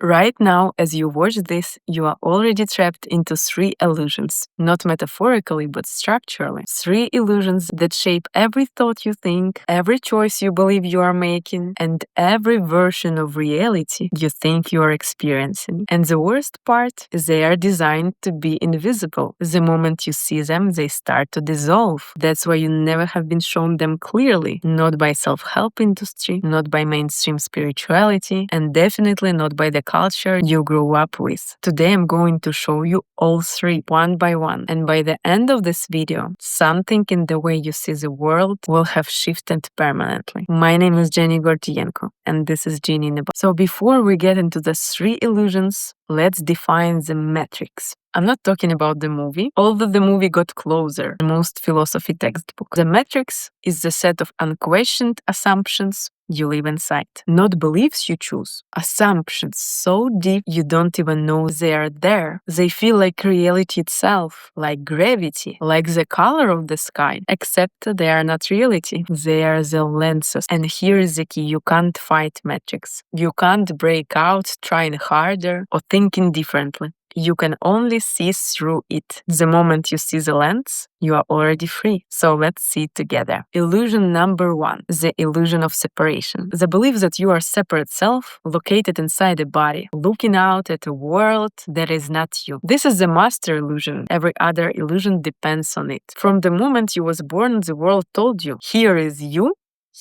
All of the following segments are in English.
Right now, as you watch this, you are already trapped into 3 illusions, not metaphorically, but structurally. 3 illusions that shape every thought you think, every choice you believe you are making, and every version of reality you think you are experiencing. And the worst part is they are designed to be invisible. The moment you see them, they start to dissolve. That's why you never have been shown them clearly, not by self-help industry, not by mainstream spirituality, and definitely not by the culture you grew up with. Today I'm going to show you all 3 one by one, and by the end of this video, something in the way you see the world will have shifted permanently. My name is Gordienko, and this is Genie in a Box. So before we get into the 3 illusions, let's define the metrics. I'm not talking about the movie, although the movie got closer than most philosophy textbooks. The metrics is the set of unquestioned assumptions you live inside, not beliefs you choose. Assumptions so deep you don't even know they are there. They feel like reality itself, like gravity, like the color of the sky, except they are not reality. They are the lenses. And here is the key: you can't fight metrics. You can't break out trying harder or thinking differently. You can only see through it. The moment you see the lens, you are already free. So let's see it together. Illusion number 1, the illusion of separation. The belief that you are separate self, located inside a body, looking out at a world that is not you. This is the master illusion. Every other illusion depends on it. From the moment you was born, the world told you, here is you,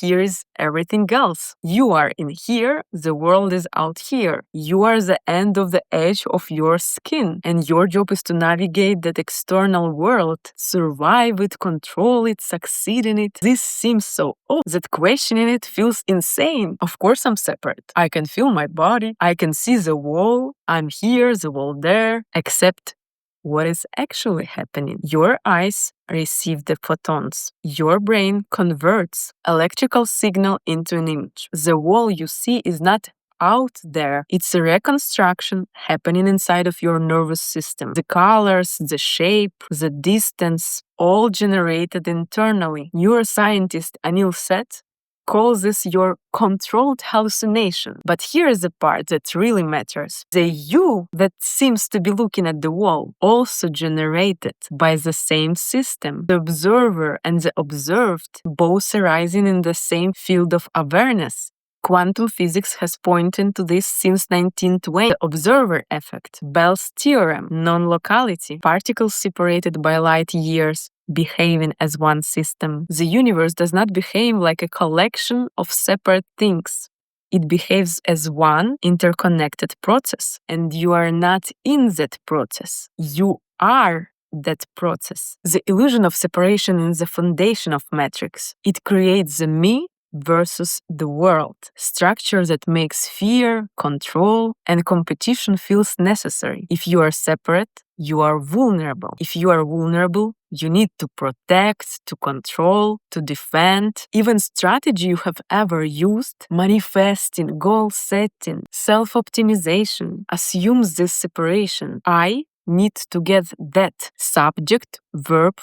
here is everything else. You are in here, the world is out here. You are the end of the edge of your skin, and your job is to navigate that external world, survive it, control it, succeed in it. This seems so odd that questioning it feels insane. Of course I'm separate. I can feel my body, I can see the wall, I'm here, the wall there, except what is actually happening? Your eyes receive the photons. Your brain converts electrical signal into an image. The wall you see is not out there. It's a reconstruction happening inside of your nervous system. The colors, the shape, the distance, all generated internally. Neuroscientist Anil Seth calls this your controlled hallucination. But here is the part that really matters. The you that seems to be looking at the wall, also generated by the same system. The observer and the observed, both arising in the same field of awareness. Quantum physics has pointed to this since 1920. The observer effect, Bell's theorem, non-locality, particles separated by light years, behaving as one system. The universe does not behave like a collection of separate things. It behaves as one interconnected process, and you are not in that process. You are that process. The illusion of separation is the foundation of metrics. It creates the me versus the world, structure that makes fear, control, and competition feels necessary. If you are separate, you are vulnerable. If you are vulnerable, you need to protect, to control, to defend. Even strategy you have ever used, manifesting, goal setting, self-optimization, assumes this separation. I need to get that subject, verb,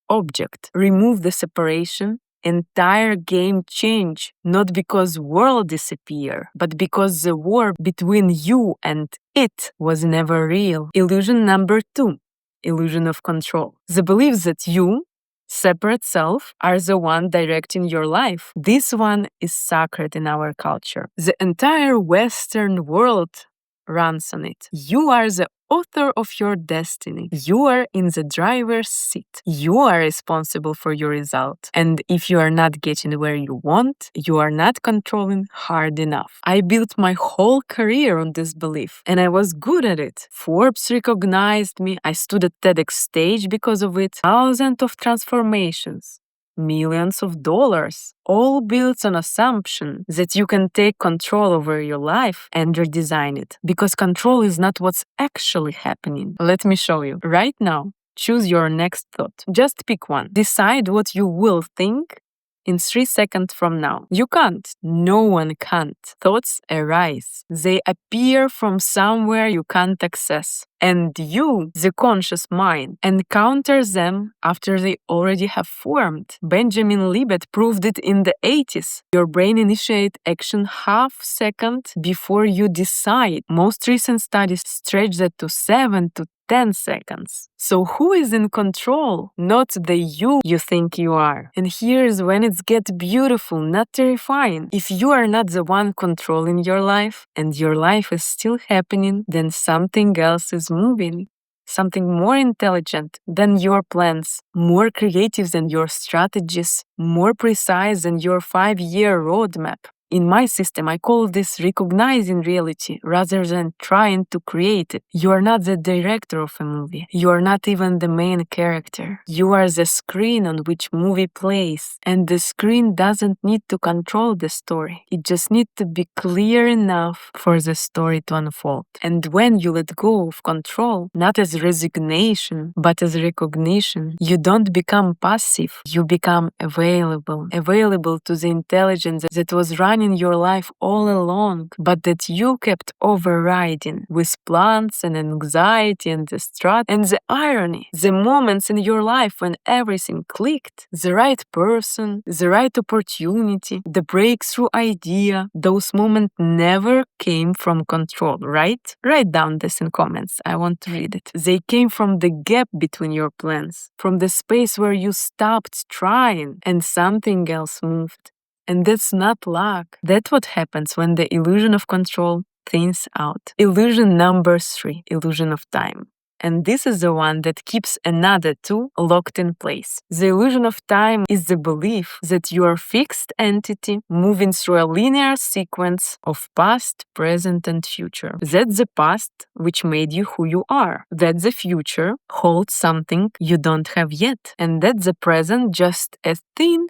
object. Remove the separation, entire game change, not because world disappear, but because the war between you and it was never real. Illusion number 2, illusion of control. The belief that you, separate self, are the one directing your life. This one is sacred in our culture. The entire Western world runs on it. You are the author of your destiny. You are in the driver's seat. You are responsible for your result. And if you are not getting where you want, you are not controlling hard enough. I built my whole career on this belief, and I was good at it. Forbes recognized me. I stood at TEDx stage because of it. Thousands of transformations. Millions of dollars, all built on assumption that you can take control over your life and redesign it. Because control is not what's actually happening. Let me show you. Right now, choose your next thought. Just pick one. Decide what you will think in 3 seconds from now. You can't. No one can't. Thoughts arise. They appear from somewhere you can't access. And you, the conscious mind, encounter them after they already have formed. Benjamin Libet proved it in the 80s. Your brain initiates action half second before you decide. Most recent studies stretch that to 7 to 10 seconds. So who is in control? Not the you think you are. And here's when it gets beautiful, not terrifying. If you are not the one controlling your life and your life is still happening, then something else is moving. Something more intelligent than your plans, more creative than your strategies, more precise than your 5-year roadmap. In my system, I call this recognizing reality rather than trying to create it. You are not the director of a movie. You are not even the main character. You are the screen on which movie plays. And the screen doesn't need to control the story. It just needs to be clear enough for the story to unfold. And when you let go of control, not as resignation, but as recognition, you don't become passive. You become available to the intelligence that was running in your life all along, but that you kept overriding with plans and anxiety and distrust. And the irony, the moments in your life when everything clicked, the right person, the right opportunity, the breakthrough idea, those moments never came from control, right? Write down this in comments. I want to read it. They came from the gap between your plans, from the space where you stopped trying and something else moved. And that's not luck. That's what happens when the illusion of control thins out. Illusion number 3, illusion of time. And this is the one that keeps another 2 locked in place. The illusion of time is the belief that you are a fixed entity moving through a linear sequence of past, present, and future. That's the past, which made you who you are. That the future holds something you don't have yet. And that the present just a thin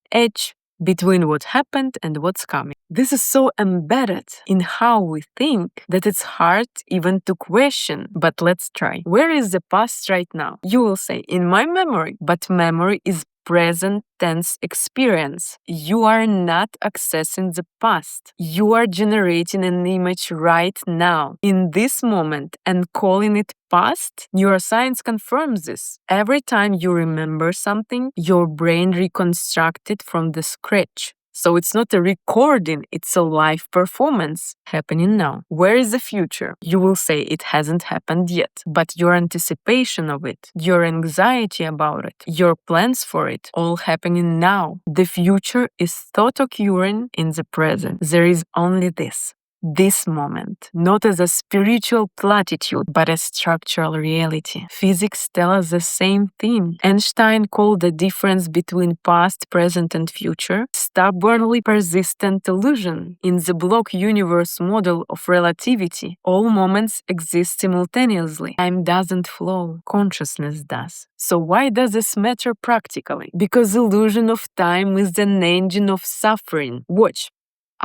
edge between what happened and what's coming. This is so embedded in how we think that it's hard even to question, but let's try. Where is the past right now? You will say, in my memory, but memory is present tense experience. You are not accessing the past. You are generating an image right now, in this moment, and calling it past. Neuroscience confirms this. Every time you remember something, your brain reconstructs it from the scratch. So it's not a recording, it's a live performance happening now. Where is the future? You will say it hasn't happened yet, but your anticipation of it, your anxiety about it, your plans for it, all happening now. The future is thought occurring in the present. There is only this moment, not as a spiritual platitude, but a structural reality. Physics tells us the same thing. Einstein called the difference between past, present, and future stubbornly persistent illusion. In the block universe model of relativity, all moments exist simultaneously. Time doesn't flow, consciousness does. So why does this matter practically? Because illusion of time is an engine of suffering. Watch.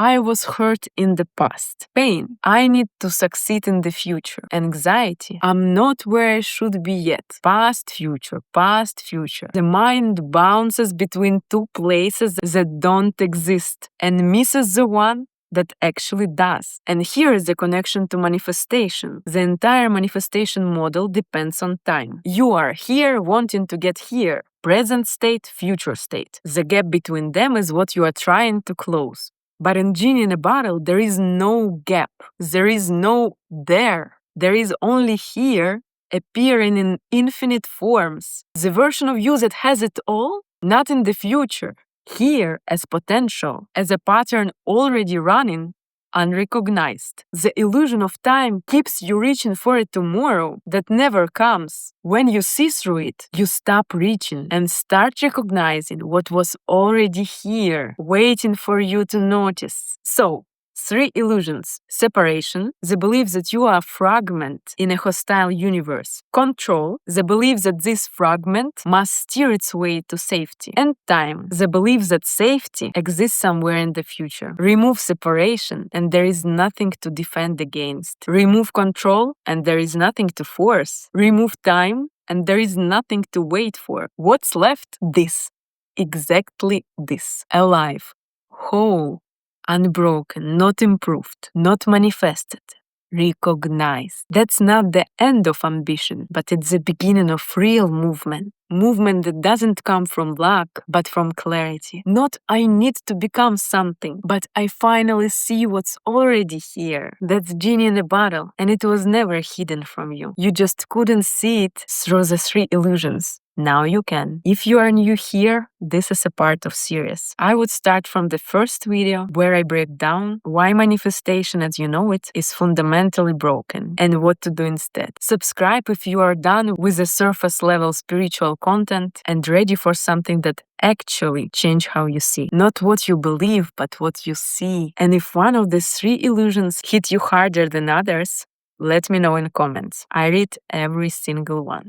I was hurt in the past. Pain. I need to succeed in the future. Anxiety. I'm not where I should be yet. Past, future, past, future. The mind bounces between 2 places that don't exist and misses the one that actually does. And here is the connection to manifestation. The entire manifestation model depends on time. You are here wanting to get here. Present state, future state. The gap between them is what you are trying to close. But in Genie in a Bottle, there is no gap. There is no there. There is only here, appearing in infinite forms. The version of you that has it all, not in the future. Here as potential, as a pattern already running, unrecognized. The illusion of time keeps you reaching for a tomorrow that never comes. When you see through it, you stop reaching and start recognizing what was already here, waiting for you to notice. So, 3 illusions. Separation, the belief that you are a fragment in a hostile universe. Control, the belief that this fragment must steer its way to safety. And time, the belief that safety exists somewhere in the future. Remove separation, and there is nothing to defend against. Remove control, and there is nothing to force. Remove time, and there is nothing to wait for. What's left? This. exactly this: alive, whole, unbroken, not improved, not manifested. Recognize. That's not the end of ambition, but it's the beginning of real movement. Movement that doesn't come from luck, but from clarity. Not I need to become something, but I finally see what's already here. That's genie in a bottle, and it was never hidden from you. You just couldn't see it through the three illusions. Now you can. If you are new here, this is a part of series. I would start from the first video where I break down why manifestation as you know it is fundamentally broken and what to do instead. Subscribe if you are done with the surface level spiritual content and ready for something that actually change how you see. Not what you believe, but what you see. And if one of these three illusions hit you harder than others, let me know in comments. I read every single one.